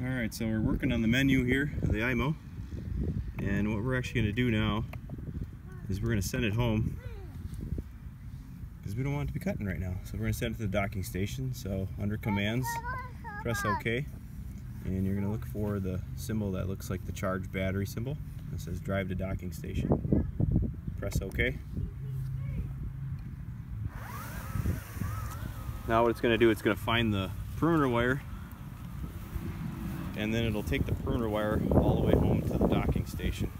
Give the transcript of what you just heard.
Alright, so we're working on the menu here of the iMow, and what we're actually going to do now is we're going to send it home because we don't want it to be cutting right now. So we're going to send it to the docking station. So under commands, press OK, and you're going to look for the symbol that looks like the charged battery symbol. It says drive to docking station. Press OK. Now what it's going to do, it's going to find the perimeter wire, and then it'll take the perimeter wire all the way home to the docking station.